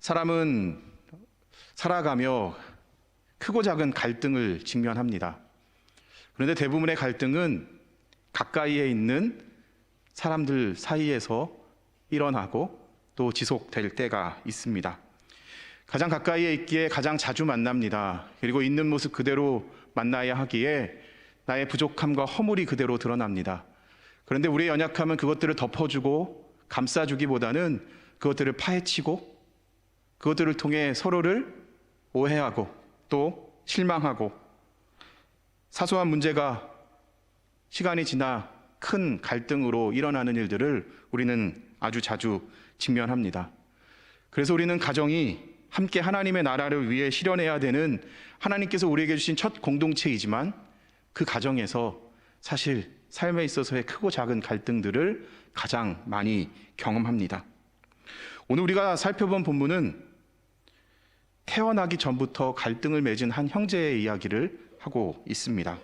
사람은 살아가며 크고 작은 갈등을 직면합니다. 그런데 대부분의 갈등은 가까이에 있는 사람들 사이에서 일어나고 또 지속될 때가 있습니다. 가장 가까이에 있기에 가장 자주 만납니다. 그리고 있는 모습 그대로 만나야 하기에 나의 부족함과 허물이 그대로 드러납니다. 그런데 우리의 연약함은 그것들을 덮어주고 감싸주기보다는 그것들을 파헤치고 그것들을 통해 서로를 오해하고 또 실망하고 사소한 문제가 시간이 지나 큰 갈등으로 일어나는 일들을 우리는 아주 자주 직면합니다. 그래서 우리는 가정이 함께 하나님의 나라를 위해 실현해야 되는 하나님께서 우리에게 주신 첫 공동체이지만 그 가정에서 사실 삶에 있어서의 크고 작은 갈등들을 가장 많이 경험합니다. 오늘 우리가 살펴본 본문은 태어나기 전부터 갈등을 맺은 한 형제의 이야기를 하고 있습니다.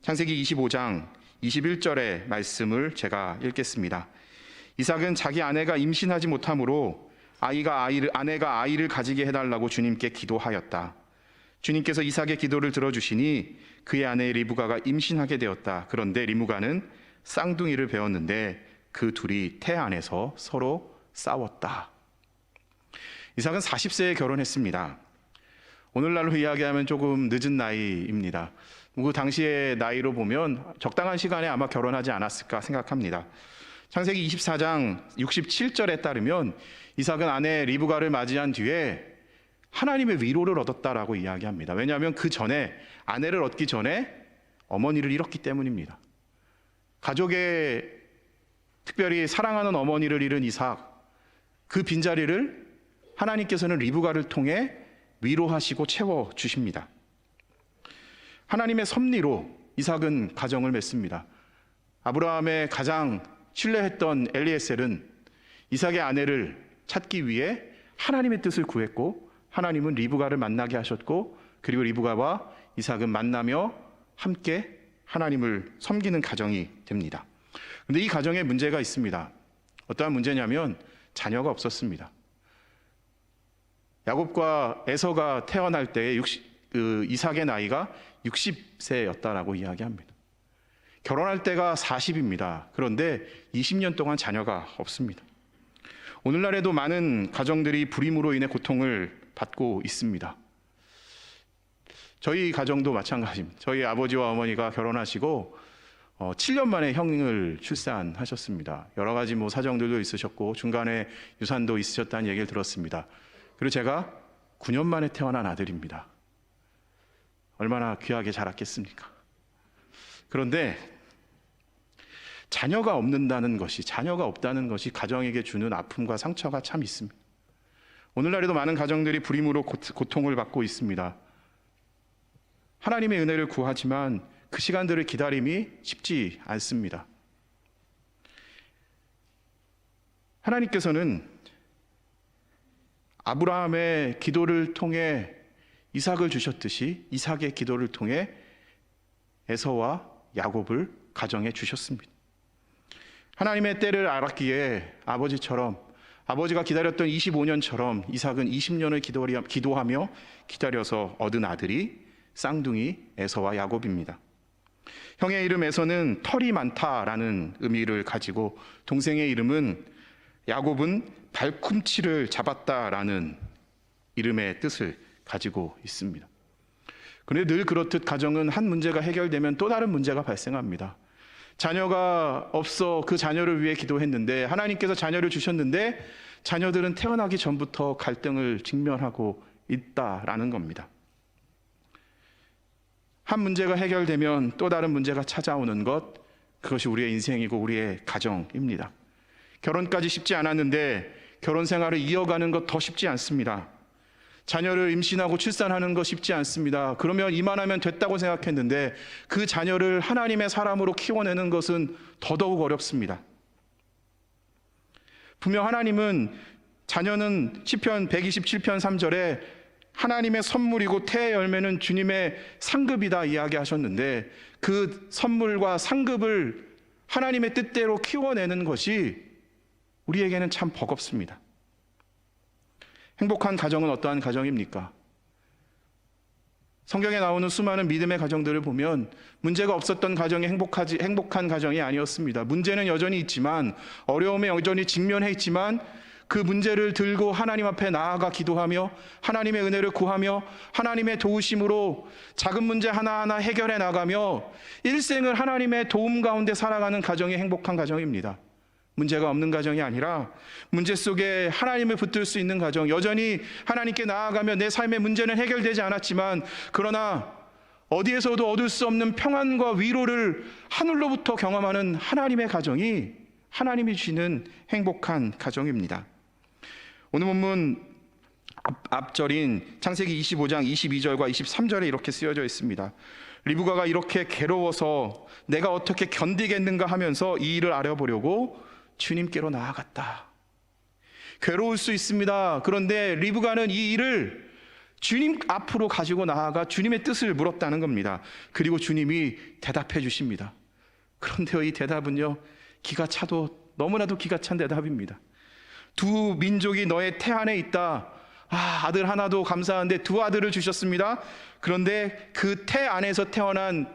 창세기 25장 21절의 말씀을 제가 읽겠습니다. 이삭은 자기 아내가 임신하지 못하므로 아내가 아이를 가지게 해달라고 주님께 기도하였다. 주님께서 이삭의 기도를 들어주시니 그의 아내 리브가가 임신하게 되었다. 그런데 리브가는 쌍둥이를 배웠는데 그 둘이 태 안에서 서로 싸웠다. 이삭은 40세에 결혼했습니다. 오늘날로 이야기하면 조금 늦은 나이입니다. 그 당시의 나이로 보면 적당한 시간에 아마 결혼하지 않았을까 생각합니다. 창세기 24장 67절에 따르면 이삭은 아내 리브가를 맞이한 뒤에 하나님의 위로를 얻었다라고 이야기합니다. 왜냐하면 그 전에 아내를 얻기 전에 어머니를 잃었기 때문입니다. 가족의 특별히 사랑하는 어머니를 잃은 이삭, 그 빈자리를 하나님께서는 리브가를 통해 위로하시고 채워주십니다. 하나님의 섭리로 이삭은 가정을 맺습니다. 아브라함의 가장 신뢰했던 엘리에셀은 이삭의 아내를 찾기 위해 하나님의 뜻을 구했고 하나님은 리브가를 만나게 하셨고 그리고 리브가와 이삭은 만나며 함께 하나님을 섬기는 가정이 됩니다. 그런데 이 가정에 문제가 있습니다. 어떠한 문제냐면 자녀가 없었습니다. 야곱과 에서가 태어날 때 이삭의 나이가 60세였다라고 이야기합니다. 결혼할 때가 40입니다. 그런데 20년 동안 자녀가 없습니다. 오늘날에도 많은 가정들이 불임으로 인해 고통을 받고 있습니다. 저희 가정도 마찬가지입니다. 저희 아버지와 어머니가 결혼하시고 7년 만에 형을 출산하셨습니다. 여러 가지 사정들도 있으셨고 중간에 유산도 있으셨다는 얘기를 들었습니다. 그리고 제가 9년 만에 태어난 아들입니다. 얼마나 귀하게 자랐겠습니까? 그런데 자녀가 없다는 것이 가정에게 주는 아픔과 상처가 참 있습니다. 오늘날에도 많은 가정들이 불임으로 고통을 받고 있습니다. 하나님의 은혜를 구하지만 그 시간들의 기다림이 쉽지 않습니다. 하나님께서는 아브라함의 기도를 통해 이삭을 주셨듯이 이삭의 기도를 통해 에서와 야곱을 가정해 주셨습니다. 하나님의 때를 알았기에 아버지가 기다렸던 25년처럼 이삭은 20년을 기도하며 기다려서 얻은 아들이 쌍둥이 에서와 야곱입니다. 형의 이름 에서는 털이 많다라는 의미를 가지고 동생의 이름은 야곱은 발꿈치를 잡았다라는 이름의 뜻을 가지고 있습니다. 그런데 늘 그렇듯 가정은 한 문제가 해결되면 또 다른 문제가 발생합니다. 자녀가 없어 그 자녀를 위해 기도했는데 하나님께서 자녀를 주셨는데 자녀들은 태어나기 전부터 갈등을 직면하고 있다라는 겁니다. 한 문제가 해결되면 또 다른 문제가 찾아오는 그것이 우리의 인생이고 우리의 가정입니다. 결혼까지 쉽지 않았는데 결혼 생활을 이어가는 것 더 쉽지 않습니다. 자녀를 임신하고 출산하는 거 쉽지 않습니다. 그러면 이만하면 됐다고 생각했는데 그 자녀를 하나님의 사람으로 키워내는 것은 더더욱 어렵습니다. 분명 하나님은 자녀는 시편 127편 3절에 하나님의 선물이고 태의 열매는 주님의 상급이다 이야기하셨는데 그 선물과 상급을 하나님의 뜻대로 키워내는 것이 우리에게는 참 버겁습니다. 행복한 가정은 어떠한 가정입니까? 성경에 나오는 수많은 믿음의 가정들을 보면 문제가 없었던 가정이 행복한 가정이 아니었습니다. 문제는 여전히 있지만, 어려움에 여전히 직면해 있지만, 그 문제를 들고 하나님 앞에 나아가 기도하며 하나님의 은혜를 구하며 하나님의 도우심으로 작은 문제 하나하나 해결해 나가며 일생을 하나님의 도움 가운데 살아가는 가정이 행복한 가정입니다. 문제가 없는 가정이 아니라 문제 속에 하나님을 붙들 수 있는 가정, 여전히 하나님께 나아가며 내 삶의 문제는 해결되지 않았지만 그러나 어디에서도 얻을 수 없는 평안과 위로를 하늘로부터 경험하는 하나님의 가정이 하나님이 주시는 행복한 가정입니다. 오늘 본문 앞절인 창세기 25장 22절과 23절에 이렇게 쓰여져 있습니다. 리브가가 이렇게 괴로워서 내가 어떻게 견디겠는가 하면서 이 일을 알아보려고 주님께로 나아갔다. 괴로울 수 있습니다. 그런데 리브가는 이 일을 주님 앞으로 가지고 나아가 주님의 뜻을 물었다는 겁니다. 그리고 주님이 대답해 주십니다. 그런데요, 이 대답은요, 기가 차도 너무나도 기가 찬 대답입니다. 두 민족이 너의 태 안에 있다. 아들 하나도 감사한데 두 아들을 주셨습니다. 그런데 그 태 안에서 태어난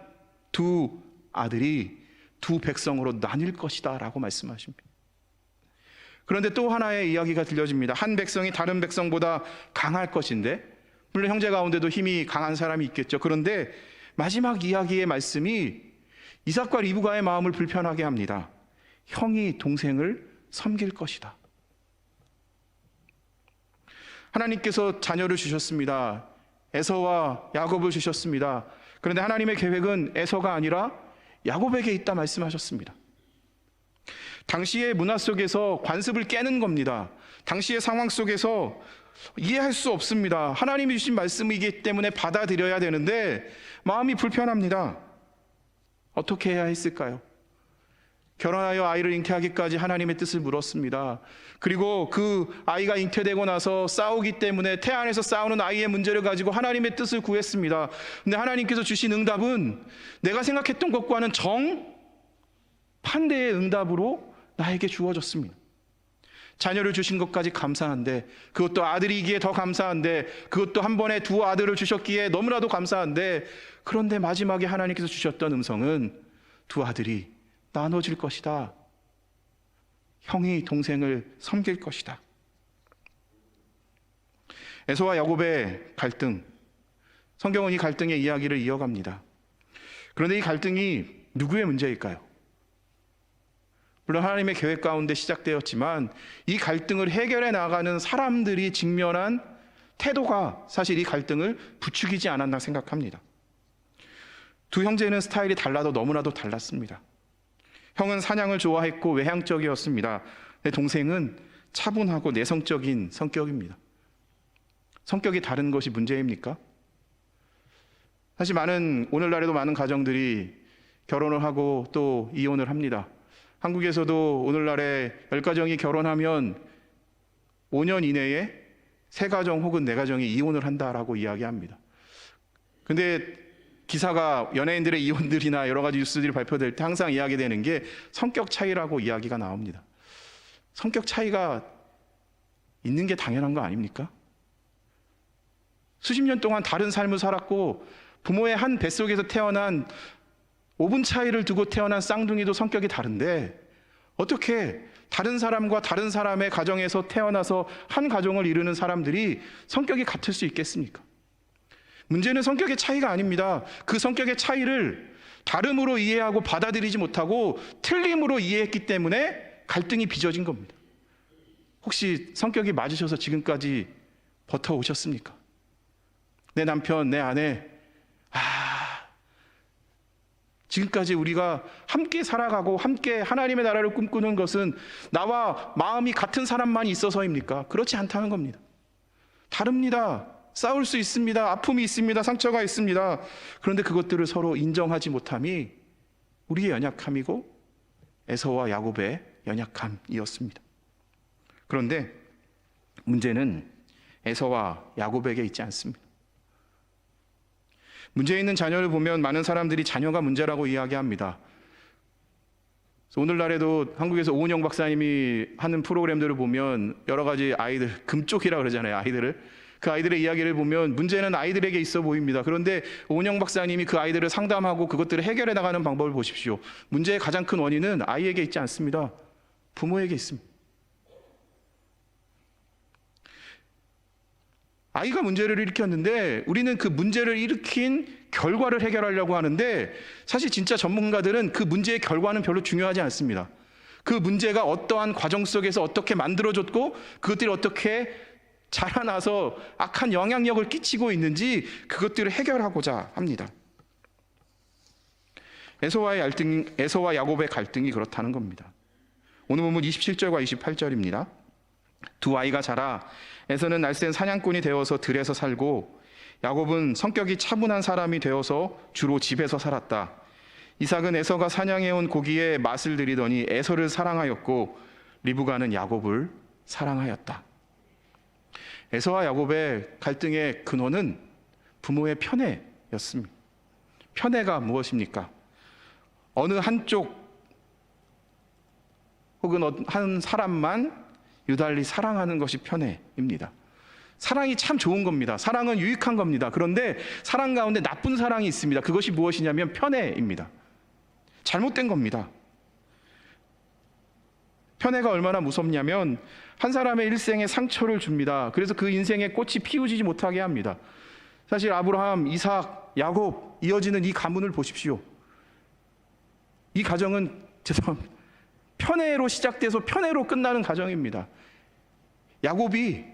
두 아들이 두 백성으로 나뉠 것이다 라고 말씀하십니다. 그런데 또 하나의 이야기가 들려집니다. 한 백성이 다른 백성보다 강할 것인데, 물론 형제 가운데도 힘이 강한 사람이 있겠죠. 그런데 마지막 이야기의 말씀이 이삭과 리브가의 마음을 불편하게 합니다. 형이 동생을 섬길 것이다. 하나님께서 자녀를 주셨습니다. 에서와 야곱을 주셨습니다. 그런데 하나님의 계획은 에서가 아니라 야곱에게 있다 말씀하셨습니다. 당시의 문화 속에서 관습을 깨는 겁니다. 당시의 상황 속에서 이해할 수 없습니다. 하나님이 주신 말씀이기 때문에 받아들여야 되는데 마음이 불편합니다. 어떻게 해야 했을까요? 결혼하여 아이를 잉태하기까지 하나님의 뜻을 물었습니다. 그리고 그 아이가 잉태되고 나서 싸우기 때문에 태 안에서 싸우는 아이의 문제를 가지고 하나님의 뜻을 구했습니다. 근데 하나님께서 주신 응답은 내가 생각했던 것과는 정반대의 응답으로 나에게 주어졌습니다. 자녀를 주신 것까지 감사한데, 그것도 아들이기에 더 감사한데, 그것도 한 번에 두 아들을 주셨기에 너무나도 감사한데, 그런데 마지막에 하나님께서 주셨던 음성은 두 아들이 나눠질 것이다. 형이 동생을 섬길 것이다. 에서와 야곱의 갈등, 성경은 이 갈등의 이야기를 이어갑니다. 그런데 이 갈등이 누구의 문제일까요? 물론 하나님의 계획 가운데 시작되었지만 이 갈등을 해결해 나가는 사람들이 직면한 태도가 사실 이 갈등을 부추기지 않았나 생각합니다. 두 형제는 스타일이 달라도 너무나도 달랐습니다. 형은 사냥을 좋아했고 외향적이었습니다. 동생은 차분하고 내성적인 성격입니다. 성격이 다른 것이 문제입니까? 사실 오늘날에도 많은 가정들이 결혼을 하고 또 이혼을 합니다. 한국에서도 오늘날에 10가정이 결혼하면 5년 이내에 3가정 혹은 4가정이 이혼을 한다라고 이야기합니다. 근데 기사가 연예인들의 이혼들이나 여러 가지 뉴스들이 발표될 때 항상 이야기되는 게 성격 차이라고 이야기가 나옵니다. 성격 차이가 있는 게 당연한 거 아닙니까? 수십 년 동안 다른 삶을 살았고 부모의 한 뱃속에서 태어난 5분 차이를 두고 태어난 쌍둥이도 성격이 다른데 어떻게 다른 사람과 다른 사람의 가정에서 태어나서 한 가정을 이루는 사람들이 성격이 같을 수 있겠습니까? 문제는 성격의 차이가 아닙니다. 그 성격의 차이를 다름으로 이해하고 받아들이지 못하고 틀림으로 이해했기 때문에 갈등이 빚어진 겁니다. 혹시 성격이 맞으셔서 지금까지 버텨오셨습니까? 내 남편, 내 아내, 지금까지 우리가 함께 살아가고 함께 하나님의 나라를 꿈꾸는 것은 나와 마음이 같은 사람만 있어서입니까? 그렇지 않다는 겁니다. 다릅니다. 싸울 수 있습니다. 아픔이 있습니다. 상처가 있습니다. 그런데 그것들을 서로 인정하지 못함이 우리의 연약함이고 에서와 야곱의 연약함이었습니다. 그런데 문제는 에서와 야곱에게 있지 않습니다. 문제 있는 자녀를 보면 많은 사람들이 자녀가 문제라고 이야기합니다. 그래서 오늘날에도 한국에서 오은영 박사님이 하는 프로그램들을 보면 여러 가지 아이들, 금쪽이라 그러잖아요, 아이들을. 그 아이들의 이야기를 보면 문제는 아이들에게 있어 보입니다. 그런데 오은영 박사님이 그 아이들을 상담하고 그것들을 해결해 나가는 방법을 보십시오. 문제의 가장 큰 원인은 아이에게 있지 않습니다. 부모에게 있습니다. 아이가 문제를 일으켰는데 우리는 그 문제를 일으킨 결과를 해결하려고 하는데, 사실 진짜 전문가들은 그 문제의 결과는 별로 중요하지 않습니다. 그 문제가 어떠한 과정 속에서 어떻게 만들어졌고 그것들이 어떻게 자라나서 악한 영향력을 끼치고 있는지 그것들을 해결하고자 합니다. 에서와 야곱의 갈등이 그렇다는 겁니다. 오늘 본문 27절과 28절입니다. 두 아이가 자라 에서는 날쌘 사냥꾼이 되어서 들에서 살고 야곱은 성격이 차분한 사람이 되어서 주로 집에서 살았다. 이삭은 에서가 사냥해온 고기에 맛을 들이더니 에서를 사랑하였고 리브가는 야곱을 사랑하였다. 에서와 야곱의 갈등의 근원은 부모의 편애였습니다. 편애가 무엇입니까? 어느 한쪽 혹은 한 사람만 유달리 사랑하는 것이 편애입니다. 사랑이 참 좋은 겁니다. 사랑은 유익한 겁니다. 그런데 사랑 가운데 나쁜 사랑이 있습니다. 그것이 무엇이냐면 편애입니다. 잘못된 겁니다. 편애가 얼마나 무섭냐면 한 사람의 일생에 상처를 줍니다. 그래서 그 인생의 꽃이 피우지 못하게 합니다. 사실 아브라함, 이삭, 야곱 이어지는 이 가문을 보십시오. 이 가정은 죄송합니다. 편애로 시작돼서 편애로 끝나는 가정입니다. 야곱이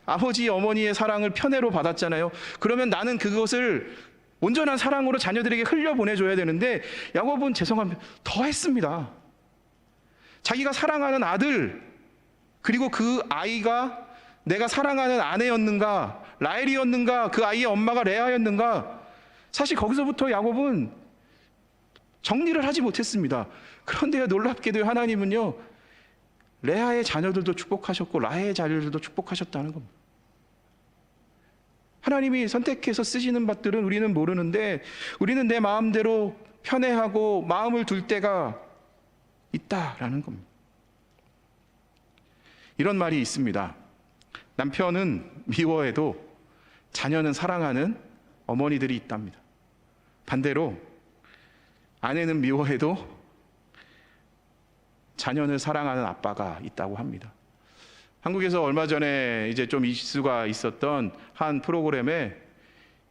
아버지, 어머니의 사랑을 편애로 받았잖아요. 그러면 나는 그것을 온전한 사랑으로 자녀들에게 흘려보내줘야 되는데 야곱은 죄송합니다. 더 했습니다. 자기가 사랑하는 아들, 그리고 그 아이가 내가 사랑하는 아내였는가, 라헬이었는가, 그 아이의 엄마가 레아였는가, 사실 거기서부터 야곱은 정리를 하지 못했습니다. 그런데 놀랍게도 하나님은요, 레아의 자녀들도 축복하셨고 라헬의 자녀들도 축복하셨다는 겁니다. 하나님이 선택해서 쓰시는 것들은 우리는 모르는데 우리는 내 마음대로 편애하고 마음을 둘 때가 있다라는 겁니다. 이런 말이 있습니다. 남편은 미워해도 자녀는 사랑하는 어머니들이 있답니다. 반대로 아내는 미워해도 자녀를 사랑하는 아빠가 있다고 합니다. 한국에서 얼마 전에 이제 좀 이슈가 있었던 한 프로그램에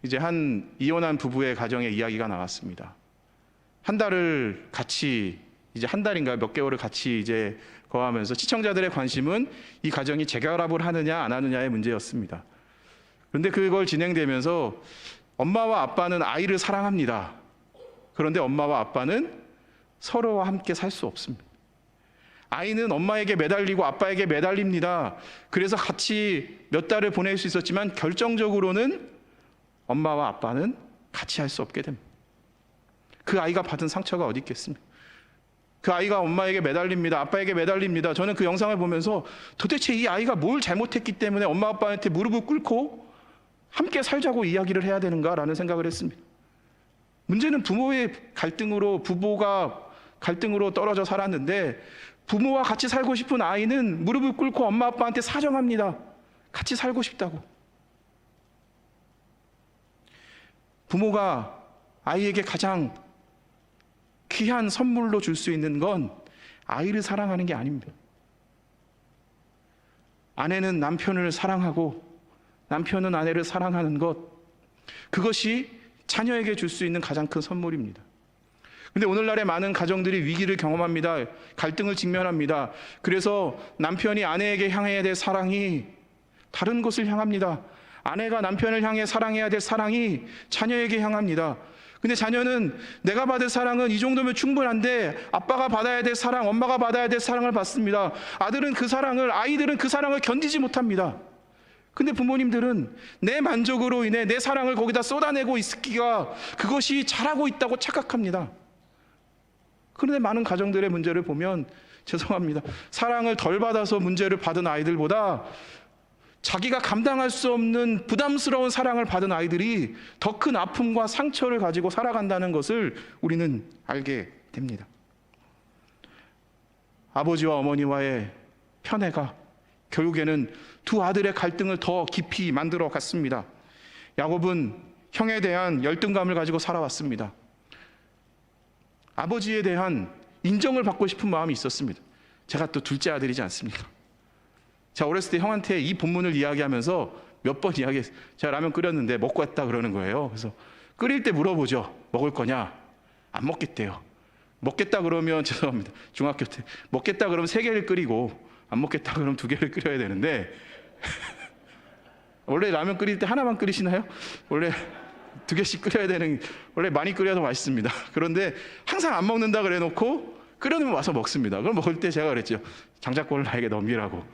이제 한 이혼한 부부의 가정의 이야기가 나왔습니다. 한 달을 같이 이제 한 달인가 몇 개월을 같이 이제 거하면서 시청자들의 관심은 이 가정이 재결합을 하느냐 안 하느냐의 문제였습니다. 그런데 그걸 진행되면서 엄마와 아빠는 아이를 사랑합니다. 그런데 엄마와 아빠는 서로와 함께 살 수 없습니다. 아이는 엄마에게 매달리고 아빠에게 매달립니다. 그래서 같이 몇 달을 보낼 수 있었지만 결정적으로는 엄마와 아빠는 같이 할 수 없게 됩니다. 그 아이가 받은 상처가 어디 있겠습니까? 그 아이가 엄마에게 매달립니다. 아빠에게 매달립니다. 저는 그 영상을 보면서 도대체 이 아이가 뭘 잘못했기 때문에 엄마 아빠한테 무릎을 꿇고 함께 살자고 이야기를 해야 되는가라는 생각을 했습니다. 문제는 부모의 갈등으로, 부부가 갈등으로 떨어져 살았는데 부모와 같이 살고 싶은 아이는 무릎을 꿇고 엄마 아빠한테 사정합니다. 같이 살고 싶다고. 부모가 아이에게 가장 귀한 선물로 줄 수 있는 건 아이를 사랑하는 게 아닙니다. 아내는 남편을 사랑하고 남편은 아내를 사랑하는 것, 그것이 자녀에게 줄 수 있는 가장 큰 선물입니다. 근데 오늘날의 많은 가정들이 위기를 경험합니다. 갈등을 직면합니다. 그래서 남편이 아내에게 향해야 될 사랑이 다른 곳을 향합니다. 아내가 남편을 향해 사랑해야 될 사랑이 자녀에게 향합니다. 근데 자녀는 내가 받을 사랑은 이 정도면 충분한데 아빠가 받아야 될 사랑, 엄마가 받아야 될 사랑을 받습니다. 아이들은 그 사랑을 견디지 못합니다. 근데 부모님들은 내 만족으로 인해 내 사랑을 거기다 쏟아내고 있기가 그것이 잘하고 있다고 착각합니다. 그런데 많은 가정들의 문제를 보면 죄송합니다. 사랑을 덜 받아서 문제를 받은 아이들보다 자기가 감당할 수 없는 부담스러운 사랑을 받은 아이들이 더 큰 아픔과 상처를 가지고 살아간다는 것을 우리는 알게 됩니다. 아버지와 어머니와의 편애가 결국에는 두 아들의 갈등을 더 깊이 만들어 갔습니다. 야곱은 형에 대한 열등감을 가지고 살아왔습니다. 아버지에 대한 인정을 받고 싶은 마음이 있었습니다. 제가 또 둘째 아들이지 않습니까? 제가 어렸을 때 형한테 이 본문을 이야기하면서 몇 번 이야기했어요. 제가 라면 끓였는데 먹고 왔다 그러는 거예요. 그래서 끓일 때 물어보죠. 먹을 거냐? 안 먹겠대요. 먹겠다 그러면 죄송합니다. 중학교 때 먹겠다 그러면 3개를 끓이고 안 먹겠다 그러면 2개를 끓여야 되는데 원래 라면 끓일 때 하나만 끓이시나요? 원래 2개씩 끓여야 되는, 원래 많이 끓여도 맛있습니다. 그런데 항상 안 먹는다 그래 놓고 끓여놓으면 와서 먹습니다. 그럼 먹을 때 제가 그랬죠. 장자권을 나에게 넘기라고.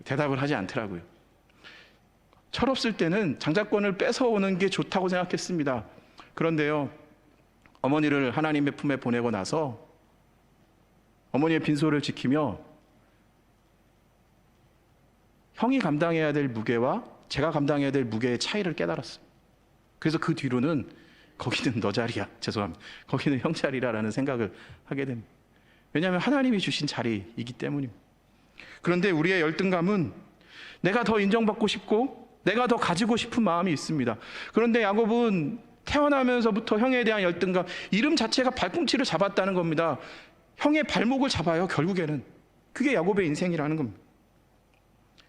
대답을 하지 않더라고요. 철없을 때는 장자권을 뺏어오는 게 좋다고 생각했습니다. 그런데요, 어머니를 하나님의 품에 보내고 나서 어머니의 빈소를 지키며 형이 감당해야 될 무게와 제가 감당해야 될 무게의 차이를 깨달았어요. 그래서 그 뒤로는 거기는 너 자리야, 죄송합니다, 거기는 형 자리라는 생각을 하게 됩니다. 왜냐하면 하나님이 주신 자리이기 때문입니다. 그런데 우리의 열등감은 내가 더 인정받고 싶고 내가 더 가지고 싶은 마음이 있습니다. 그런데 야곱은 태어나면서부터 형에 대한 열등감, 이름 자체가 발꿈치를 잡았다는 겁니다. 형의 발목을 잡아요. 결국에는 그게 야곱의 인생이라는 겁니다.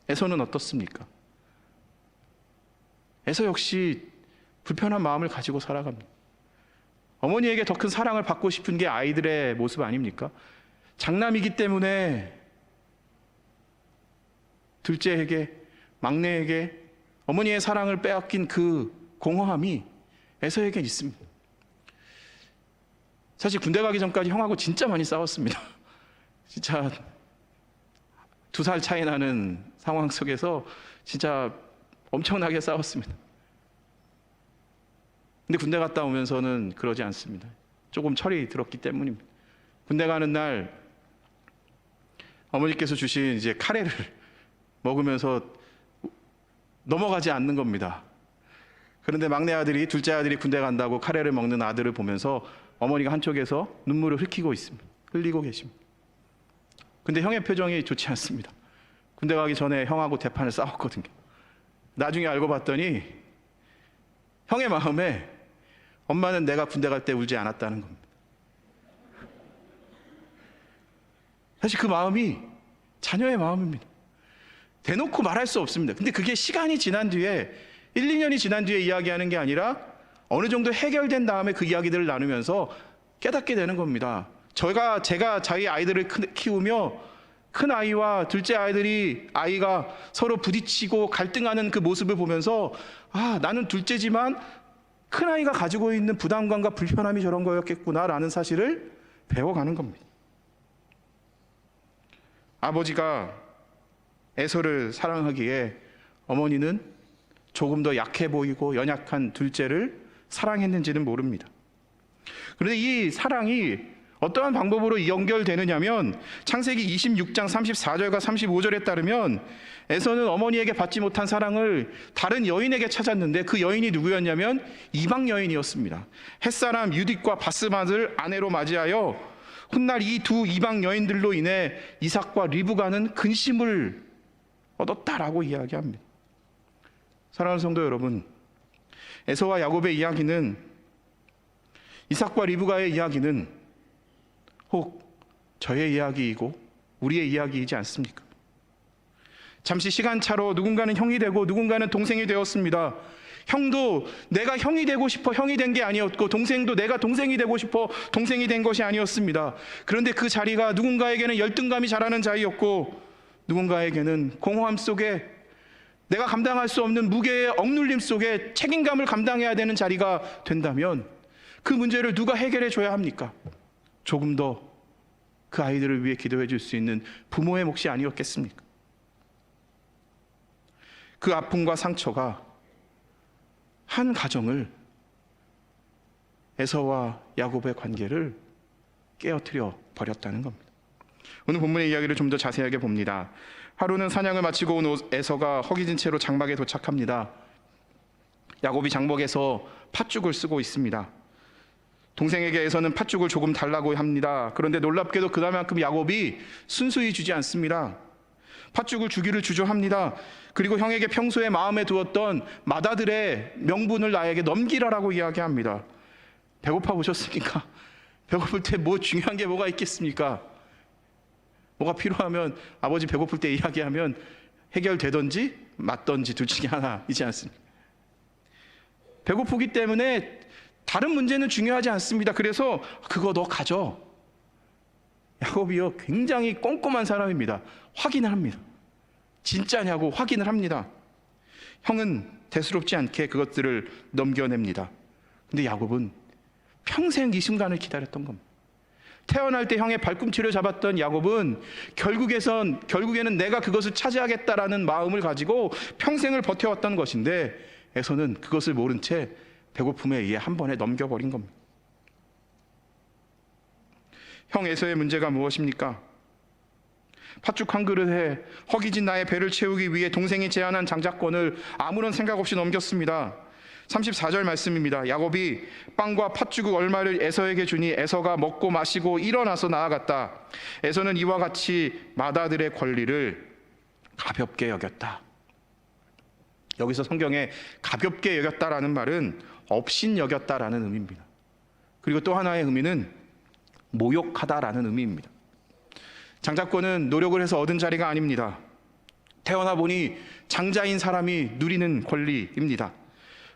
에서는 어떻습니까? 에서 역시 불편한 마음을 가지고 살아갑니다. 어머니에게 더 큰 사랑을 받고 싶은 게 아이들의 모습 아닙니까? 장남이기 때문에 둘째에게, 막내에게 어머니의 사랑을 빼앗긴 그 공허함이 에서에게 있습니다. 사실 군대 가기 전까지 형하고 진짜 많이 싸웠습니다. 진짜 2살 차이 나는 상황 속에서 진짜 엄청나게 싸웠습니다. 근데 군대 갔다 오면서는 그러지 않습니다. 조금 철이 들었기 때문입니다. 군대 가는 날 어머니께서 주신 이제 카레를 먹으면서 넘어가지 않는 겁니다. 그런데 막내 아들이, 둘째 아들이 군대 간다고 카레를 먹는 아들을 보면서 어머니가 한쪽에서 눈물을 흘리고 계십니다. 근데 형의 표정이 좋지 않습니다. 군대 가기 전에 형하고 대판을 싸웠거든요. 나중에 알고 봤더니 형의 마음에 엄마는 내가 군대 갈 때 울지 않았다는 겁니다. 사실 그 마음이 자녀의 마음입니다. 대놓고 말할 수 없습니다. 근데 그게 시간이 지난 뒤에, 1, 2년이 지난 뒤에 이야기하는 게 아니라 어느 정도 해결된 다음에 그 이야기들을 나누면서 깨닫게 되는 겁니다. 제가 저희 아이들을 키우며 큰 아이와 둘째 아이가 서로 부딪히고 갈등하는 그 모습을 보면서 나는 둘째지만 큰 아이가 가지고 있는 부담감과 불편함이 저런 거였겠구나라는 사실을 배워가는 겁니다. 아버지가 에서를 사랑하기에 어머니는 조금 더 약해 보이고 연약한 둘째를 사랑했는지는 모릅니다. 그런데 이 사랑이 어떠한 방법으로 연결되느냐면 창세기 26장 34절과 35절에 따르면 에서는 어머니에게 받지 못한 사랑을 다른 여인에게 찾았는데 그 여인이 누구였냐면 이방 여인이었습니다. 햇사람 유딕과 바스맛을 아내로 맞이하여 훗날 이 두 이방 여인들로 인해 이삭과 리브가는 근심을 얻었다라고 이야기합니다. 사랑하는 성도 여러분, 에서와 야곱의 이야기는, 이삭과 리브가의 이야기는 혹 저의 이야기이고 우리의 이야기이지 않습니까? 잠시 시간차로 누군가는 형이 되고 누군가는 동생이 되었습니다. 형도 내가 형이 되고 싶어 형이 된 게 아니었고, 동생도 내가 동생이 되고 싶어 동생이 된 것이 아니었습니다. 그런데 그 자리가 누군가에게는 열등감이 자라는 자리였고, 누군가에게는 공허함 속에 내가 감당할 수 없는 무게의 억눌림 속에 책임감을 감당해야 되는 자리가 된다면 그 문제를 누가 해결해 줘야 합니까? 조금 더 그 아이들을 위해 기도해 줄 수 있는 부모의 몫이 아니었겠습니까? 그 아픔과 상처가 한 가정을, 에서와 야곱의 관계를 깨어뜨려 버렸다는 겁니다. 오늘 본문의 이야기를 좀 더 자세하게 봅니다. 하루는 사냥을 마치고 온 에서가 허기진 채로 장막에 도착합니다. 야곱이 장막에서 팥죽을 쓰고 있습니다. 동생에게 에서는 팥죽을 조금 달라고 합니다. 그런데 놀랍게도 그만큼 야곱이 순수히 주지 않습니다. 팥죽을 주기를 주저합니다. 그리고 형에게 평소에 마음에 두었던 맏아들의 명분을 나에게 넘기라라고 이야기합니다. 배고파 보셨습니까? 배고플 때 뭐 중요한 게 뭐가 있겠습니까? 뭐가 필요하면 아버지 배고플 때 이야기하면 해결되든지 맞든지 둘 중에 하나이지 않습니까? 배고프기 때문에 다른 문제는 중요하지 않습니다. 그래서 그거 너 가져. 야곱이요, 굉장히 꼼꼼한 사람입니다. 확인을 합니다. 진짜냐고 확인을 합니다. 형은 대수롭지 않게 그것들을 넘겨냅니다. 근데 야곱은 평생 이 순간을 기다렸던 겁니다. 태어날 때 형의 발꿈치를 잡았던 야곱은 결국에는 내가 그것을 차지하겠다라는 마음을 가지고 평생을 버텨왔던 것인데, 에서는 그것을 모른 채 배고픔에 의해 한 번에 넘겨버린 겁니다. 형 에서의 문제가 무엇입니까? 팥죽 한 그릇에 허기진 나의 배를 채우기 위해 동생이 제안한 장자권을 아무런 생각 없이 넘겼습니다. 34절 말씀입니다. 야곱이 빵과 팥죽 얼마를 에서에게 주니 에서가 먹고 마시고 일어나서 나아갔다. 에서는 이와 같이 맏아들의 권리를 가볍게 여겼다. 여기서 성경에 가볍게 여겼다라는 말은 업신 여겼다라는 의미입니다. 그리고 또 하나의 의미는 모욕하다라는 의미입니다. 장자권은 노력을 해서 얻은 자리가 아닙니다. 태어나 보니 장자인 사람이 누리는 권리입니다.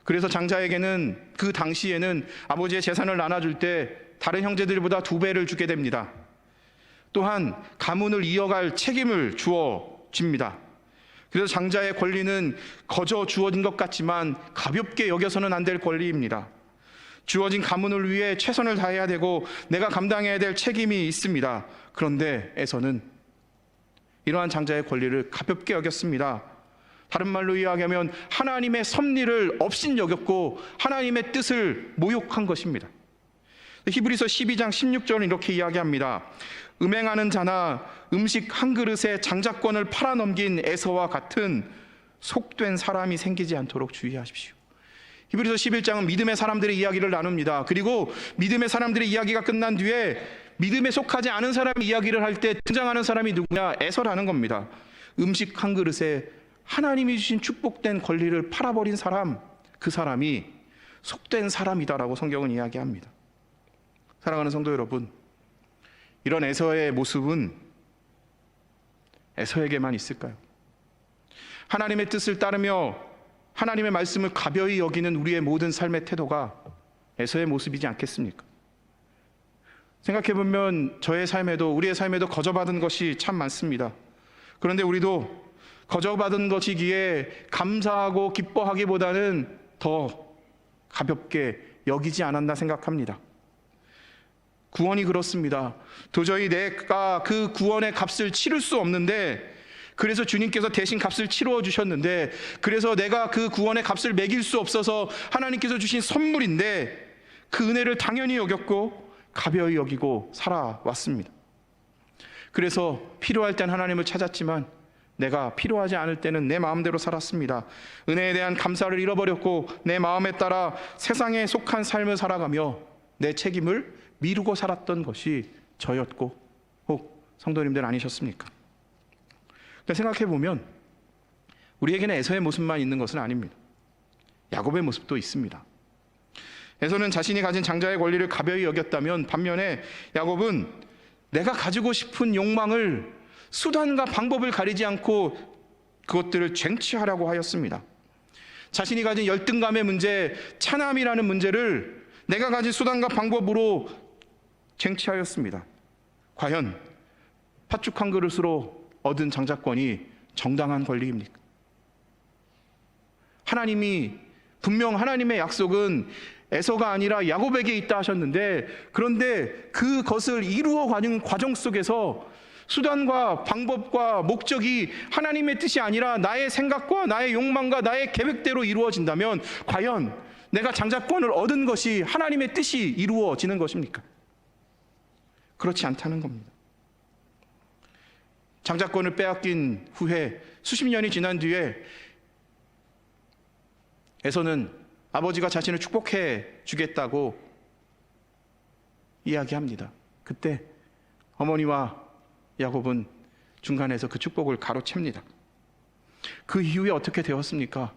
그래서 장자에게는 그 당시에는 아버지의 재산을 나눠줄 때 다른 형제들보다 2배를 주게 됩니다. 또한 가문을 이어갈 책임을 주어집니다. 그래서 장자의 권리는 거저 주어진 것 같지만 가볍게 여겨서는 안 될 권리입니다. 주어진 가문을 위해 최선을 다해야 되고 내가 감당해야 될 책임이 있습니다. 그런데 에서는 이러한 장자의 권리를 가볍게 여겼습니다. 다른 말로 이야기하면 하나님의 섭리를 업신 여겼고 하나님의 뜻을 모욕한 것입니다. 히브리서 12장 16절은 이렇게 이야기합니다. 음행하는 자나 음식 한 그릇에 장자권을 팔아넘긴 에서와 같은 속된 사람이 생기지 않도록 주의하십시오. 히브리서 11장은 믿음의 사람들의 이야기를 나눕니다. 그리고 믿음의 사람들의 이야기가 끝난 뒤에 믿음에 속하지 않은 사람의 이야기를 할 때 등장하는 사람이 누구냐? 에서라는 겁니다. 음식 한 그릇에 하나님이 주신 축복된 권리를 팔아버린 사람, 그 사람이 속된 사람이다라고 성경은 이야기합니다. 사랑하는 성도 여러분, 이런 에서의 모습은 에서에게만 있을까요? 하나님의 뜻을 따르며 하나님의 말씀을 가벼이 여기는 우리의 모든 삶의 태도가 에서의 모습이지 않겠습니까? 생각해보면 저의 삶에도 우리의 삶에도 거저받은 것이 참 많습니다. 그런데 우리도 거저받은 것이기에 감사하고 기뻐하기보다는 더 가볍게 여기지 않았나 생각합니다. 구원이 그렇습니다. 도저히 내가 그 구원의 값을 치를 수 없는데, 그래서 주님께서 대신 값을 치러 주셨는데, 그래서 내가 그 구원의 값을 매길 수 없어서 하나님께서 주신 선물인데 그 은혜를 당연히 여겼고 가벼이 여기고 살아왔습니다. 그래서 필요할 땐 하나님을 찾았지만 내가 필요하지 않을 때는 내 마음대로 살았습니다. 은혜에 대한 감사를 잃어버렸고 내 마음에 따라 세상에 속한 삶을 살아가며 내 책임을 미루고 살았던 것이 저였고 혹 성도님들 아니셨습니까? 생각해보면 우리에게는 에서의 모습만 있는 것은 아닙니다. 야곱의 모습도 있습니다. 에서는 자신이 가진 장자의 권리를 가벼이 여겼다면, 반면에 야곱은 내가 가지고 싶은 욕망을 수단과 방법을 가리지 않고 그것들을 쟁취하려고 하였습니다. 자신이 가진 열등감의 문제, 차남이라는 문제를 내가 가진 수단과 방법으로 쟁취하였습니다. 과연 팥죽 한 그릇으로 얻은 장자권이 정당한 권리입니까? 하나님이 분명 하나님의 약속은 에서가 아니라 야곱에게 있다 하셨는데, 그런데 그것을 이루어가는 과정 속에서 수단과 방법과 목적이 하나님의 뜻이 아니라 나의 생각과 나의 욕망과 나의 계획대로 이루어진다면 과연 내가 장자권을 얻은 것이 하나님의 뜻이 이루어지는 것입니까? 그렇지 않다는 겁니다. 장자권을 빼앗긴 후에 수십 년이 지난 뒤에 에서는 아버지가 자신을 축복해 주겠다고 이야기합니다. 그때 어머니와 야곱은 중간에서 그 축복을 가로챕니다. 그 이후에 어떻게 되었습니까?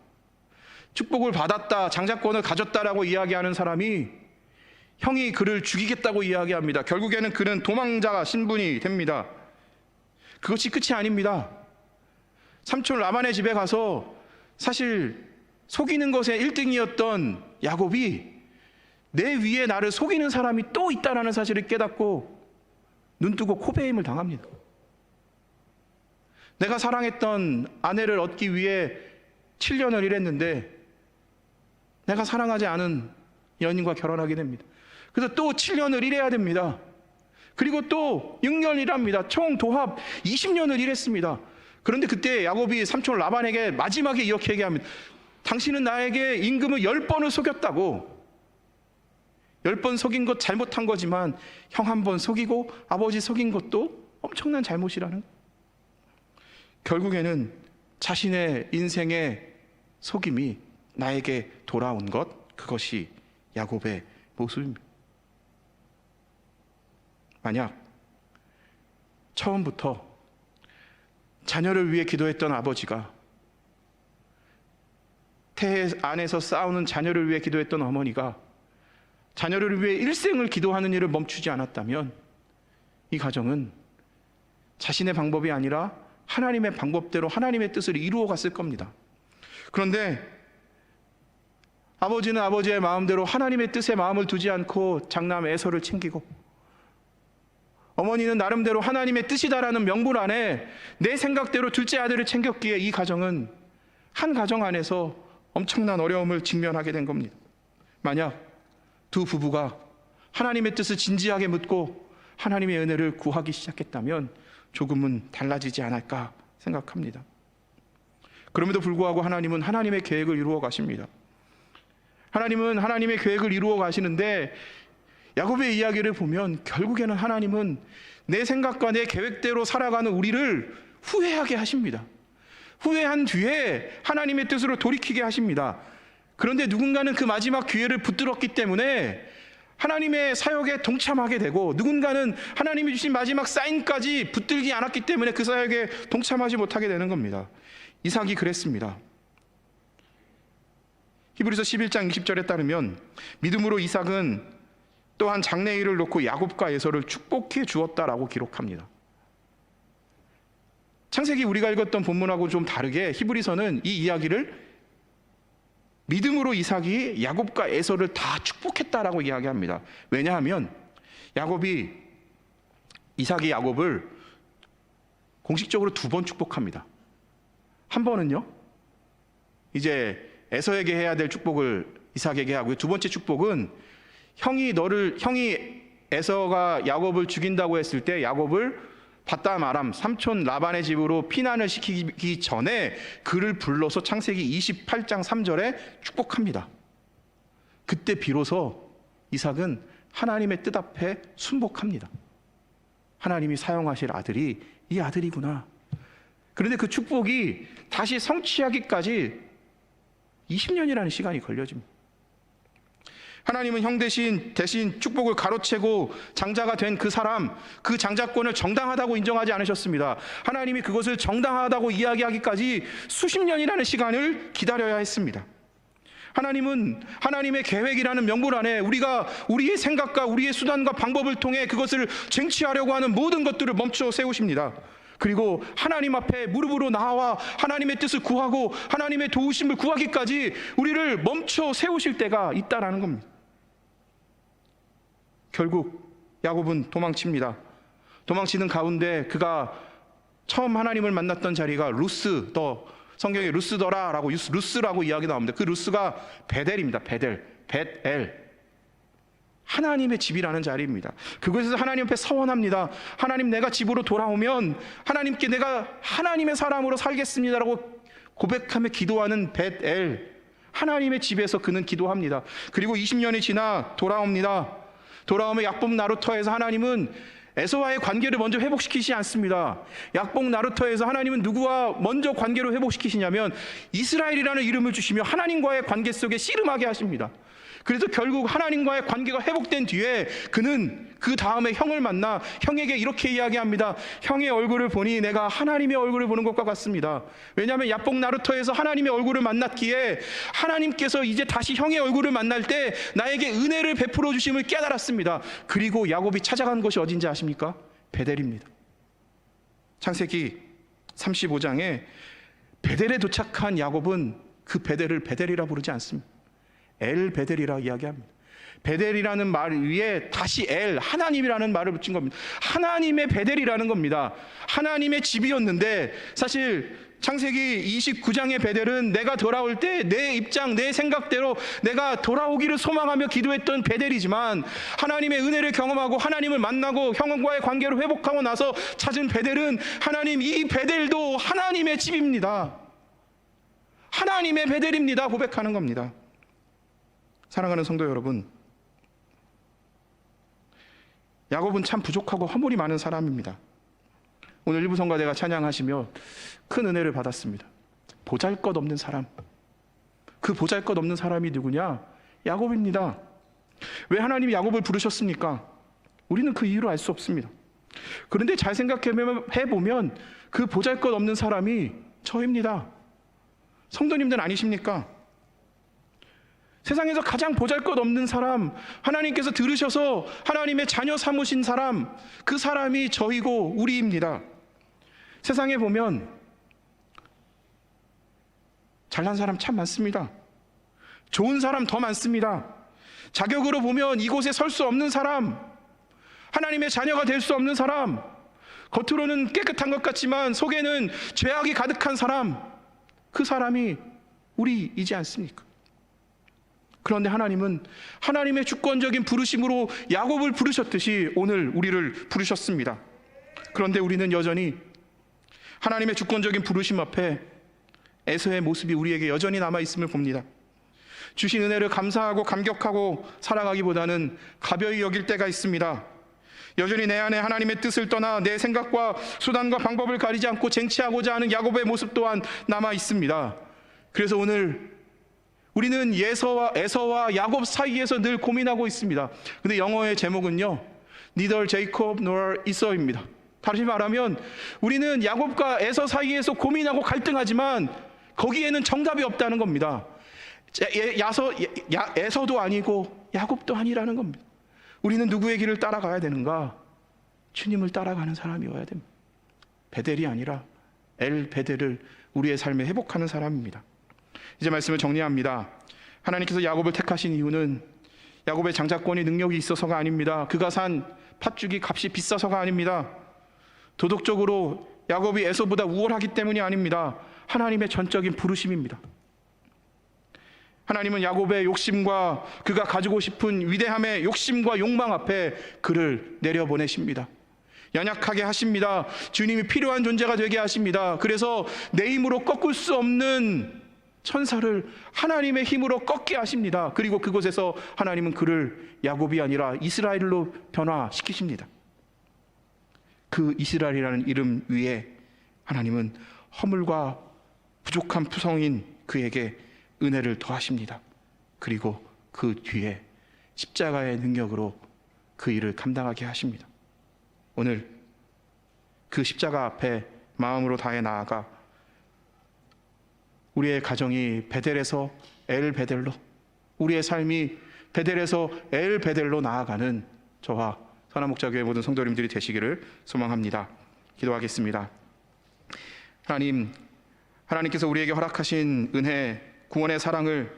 축복을 받았다, 장자권을 가졌다라고 이야기하는 사람이 형이 그를 죽이겠다고 이야기합니다. 결국에는 그는 도망자 신분이 됩니다. 그것이 끝이 아닙니다. 삼촌 라반의 집에 가서 사실 속이는 것에 1등이었던 야곱이 내 위에 나를 속이는 사람이 또 있다는 사실을 깨닫고 눈뜨고 코베임을 당합니다. 내가 사랑했던 아내를 얻기 위해 7년을 일했는데 내가 사랑하지 않은 연인과 결혼하게 됩니다. 그래서 또 7년을 일해야 됩니다. 그리고 또 6년 일합니다. 총 도합 20년을 일했습니다. 그런데 그때 야곱이 삼촌 라반에게 마지막에 이렇게 얘기합니다. 당신은 나에게 임금을 10번을 속였다고. 10번 속인 것 잘못한 거지만 형 한 번 속이고 아버지 속인 것도 엄청난 잘못이라는. 결국에는 자신의 인생의 속임이 나에게 돌아온 것, 그것이 야곱의 모습입니다. 만약 처음부터 자녀를 위해 기도했던 아버지가, 태해 안에서 싸우는 자녀를 위해 기도했던 어머니가 자녀를 위해 일생을 기도하는 일을 멈추지 않았다면 이 가정은 자신의 방법이 아니라 하나님의 방법대로 하나님의 뜻을 이루어 갔을 겁니다. 그런데 아버지는 아버지의 마음대로 하나님의 뜻에 마음을 두지 않고 장남 에서를 챙기고, 어머니는 나름대로 하나님의 뜻이다라는 명분 안에 내 생각대로 둘째 아들을 챙겼기에 이 가정은 한 가정 안에서 엄청난 어려움을 직면하게 된 겁니다. 만약 두 부부가 하나님의 뜻을 진지하게 묻고 하나님의 은혜를 구하기 시작했다면 조금은 달라지지 않을까 생각합니다. 그럼에도 불구하고 하나님은 하나님의 계획을 이루어 가십니다. 하나님은 하나님의 계획을 이루어 가시는데 야곱의 이야기를 보면 결국에는 하나님은 내 생각과 내 계획대로 살아가는 우리를 후회하게 하십니다. 후회한 뒤에 하나님의 뜻으로 돌이키게 하십니다. 그런데 누군가는 그 마지막 기회를 붙들었기 때문에 하나님의 사역에 동참하게 되고, 누군가는 하나님이 주신 마지막 사인까지 붙들지 않았기 때문에 그 사역에 동참하지 못하게 되는 겁니다. 이삭이 그랬습니다. 히브리서 11장 20절에 따르면 믿음으로 이삭은 또한 장래일을 놓고 야곱과 에서를 축복해 주었다라고 기록합니다. 창세기 우리가 읽었던 본문하고 좀 다르게 히브리서는 이 이야기를 믿음으로 이삭이 야곱과 에서를 다 축복했다라고 이야기합니다. 왜냐하면 이삭이 야곱을 공식적으로 2번 축복합니다. 한 번은요, 이제 에서에게 해야 될 축복을 이삭에게 하고요. 두 번째 축복은 형이 에서가 야곱을 죽인다고 했을 때 야곱을 바담 아람 삼촌 라반의 집으로 피난을 시키기 전에 그를 불러서 창세기 28장 3절에 축복합니다. 그때 비로소 이삭은 하나님의 뜻 앞에 순복합니다. 하나님이 사용하실 아들이 이 아들이구나. 그런데 그 축복이 다시 성취하기까지 20년이라는 시간이 걸려집니다. 하나님은 형 대신 축복을 가로채고 장자가 된 그 사람, 그 장자권을 정당하다고 인정하지 않으셨습니다. 하나님이 그것을 정당하다고 이야기하기까지 수십 년이라는 시간을 기다려야 했습니다. 하나님은 하나님의 계획이라는 명분 안에 우리가 우리의 생각과 우리의 수단과 방법을 통해 그것을 쟁취하려고 하는 모든 것들을 멈춰 세우십니다. 그리고 하나님 앞에 무릎으로 나와 하나님의 뜻을 구하고 하나님의 도우심을 구하기까지 우리를 멈춰 세우실 때가 있다라는 겁니다. 결국 야곱은 도망칩니다. 도망치는 가운데 그가 처음 하나님을 만났던 자리가 성경에 루스더라라고 루스라고 이야기 나옵니다. 그 루스가 베델입니다. 벳엘, 하나님의 집이라는 자리입니다. 그곳에서 하나님 앞에 서원합니다. 하나님, 내가 집으로 돌아오면 하나님께 내가 하나님의 사람으로 살겠습니다라고 고백하며 기도하는 벳엘, 하나님의 집에서 그는 기도합니다. 그리고 20년이 지나 돌아옵니다. 돌아오면 약복 나루터에서 하나님은 에서와의 관계를 먼저 회복시키지 않습니다. 약복 나루터에서 하나님은 누구와 먼저 관계를 회복시키시냐면 이스라엘이라는 이름을 주시며 하나님과의 관계 속에 씨름하게 하십니다. 그래서 결국 하나님과의 관계가 회복된 뒤에 그는 그 다음에 형을 만나 형에게 이렇게 이야기합니다. 형의 얼굴을 보니 내가 하나님의 얼굴을 보는 것과 같습니다. 왜냐하면 야복 나루터에서 하나님의 얼굴을 만났기에 하나님께서 이제 다시 형의 얼굴을 만날 때 나에게 은혜를 베풀어 주심을 깨달았습니다. 그리고 야곱이 찾아간 곳이 어딘지 아십니까? 베델입니다. 창세기 35장에 베델에 도착한 야곱은 그 베델을 베델이라 부르지 않습니다. 엘 베델이라 이야기합니다. 베델이라는 말 위에 다시 엘, 하나님이라는 말을 붙인 겁니다. 하나님의 베델이라는 겁니다. 하나님의 집이었는데, 사실 창세기 29장의 베델은 내가 돌아올 때 내 입장, 내 생각대로 내가 돌아오기를 소망하며 기도했던 베델이지만, 하나님의 은혜를 경험하고 하나님을 만나고 형과의 관계를 회복하고 나서 찾은 베델은, 하나님, 이 베델도 하나님의 집입니다. 하나님의 베델입니다 고백하는 겁니다. 사랑하는 성도 여러분, 야곱은 참 부족하고 허물이 많은 사람입니다. 오늘 일부 성가대가 찬양하시며 큰 은혜를 받았습니다. 보잘것없는 사람, 그 보잘것없는 사람이 누구냐? 야곱입니다. 왜 하나님이 야곱을 부르셨습니까? 우리는 그 이유를 알 수 없습니다. 그런데 잘 생각해보면 그 보잘것없는 사람이 저입니다. 성도님들 아니십니까? 세상에서 가장 보잘것없는 사람, 하나님께서 들으셔서 하나님의 자녀 삼으신 사람, 그 사람이 저이고 우리입니다. 세상에 보면 잘난 사람 참 많습니다. 좋은 사람 더 많습니다. 자격으로 보면 이곳에 설 수 없는 사람, 하나님의 자녀가 될 수 없는 사람, 겉으로는 깨끗한 것 같지만 속에는 죄악이 가득한 사람, 그 사람이 우리이지 않습니까? 그런데 하나님은 하나님의 주권적인 부르심으로 야곱을 부르셨듯이 오늘 우리를 부르셨습니다. 그런데 우리는 여전히 하나님의 주권적인 부르심 앞에 에서의 모습이 우리에게 여전히 남아있음을 봅니다. 주신 은혜를 감사하고 감격하고 살아가기보다는 가벼이 여길 때가 있습니다. 여전히 내 안에 하나님의 뜻을 떠나 내 생각과 수단과 방법을 가리지 않고 쟁취하고자 하는 야곱의 모습 또한 남아있습니다. 그래서 오늘 우리는 에서와 야곱 사이에서 늘 고민하고 있습니다. 근데 영어의 제목은요, Neither Jacob nor Esau입니다. 다시 말하면 우리는 야곱과 에서 사이에서 고민하고 갈등하지만 거기에는 정답이 없다는 겁니다. 에서도 아니고 야곱도 아니라는 겁니다. 우리는 누구의 길을 따라가야 되는가? 주님을 따라가는 사람이어야 됩니다. 베델이 아니라 엘 베델을 우리의 삶에 회복하는 사람입니다. 이제 말씀을 정리합니다. 하나님께서 야곱을 택하신 이유는 야곱의 장자권이 능력이 있어서가 아닙니다. 그가 산 팥죽이 값이 비싸서가 아닙니다. 도덕적으로 야곱이 에서보다 우월하기 때문이 아닙니다. 하나님의 전적인 부르심입니다. 하나님은 야곱의 욕심과 그가 가지고 싶은 위대함의 욕심과 욕망 앞에 그를 내려보내십니다. 연약하게 하십니다. 주님이 필요한 존재가 되게 하십니다. 그래서 내 힘으로 꺾을 수 없는 천사를 하나님의 힘으로 꺾게 하십니다. 그리고 그곳에서 하나님은 그를 야곱이 아니라 이스라엘로 변화시키십니다. 그 이스라엘이라는 이름 위에 하나님은 허물과 부족한 푸성인 그에게 은혜를 더하십니다. 그리고 그 뒤에 십자가의 능력으로 그 일을 감당하게 하십니다. 오늘 그 십자가 앞에 마음으로 다해 나아가 우리의 가정이 베델에서 엘 베델로, 우리의 삶이 베델에서 엘 베델로 나아가는 저와 선한목자교회 모든 성도님들이 되시기를 소망합니다. 기도하겠습니다. 하나님께서 우리에게 허락하신 은혜, 구원의 사랑을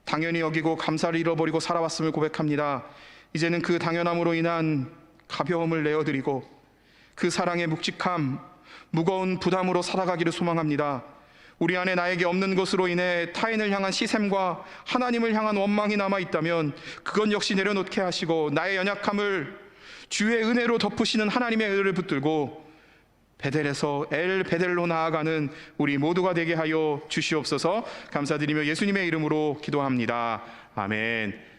당연히 여기고 감사를 잃어버리고 살아왔음을 고백합니다. 이제는 그 당연함으로 인한 가벼움을 내어드리고 그 사랑의 묵직함, 무거운 부담으로 살아가기를 소망합니다. 우리 안에 나에게 없는 것으로 인해 타인을 향한 시샘과 하나님을 향한 원망이 남아있다면 그건 역시 내려놓게 하시고 나의 연약함을 주의 은혜로 덮으시는 하나님의 은혜를 붙들고 베델에서 엘 베델로 나아가는 우리 모두가 되게 하여 주시옵소서. 감사드리며 예수님의 이름으로 기도합니다. 아멘.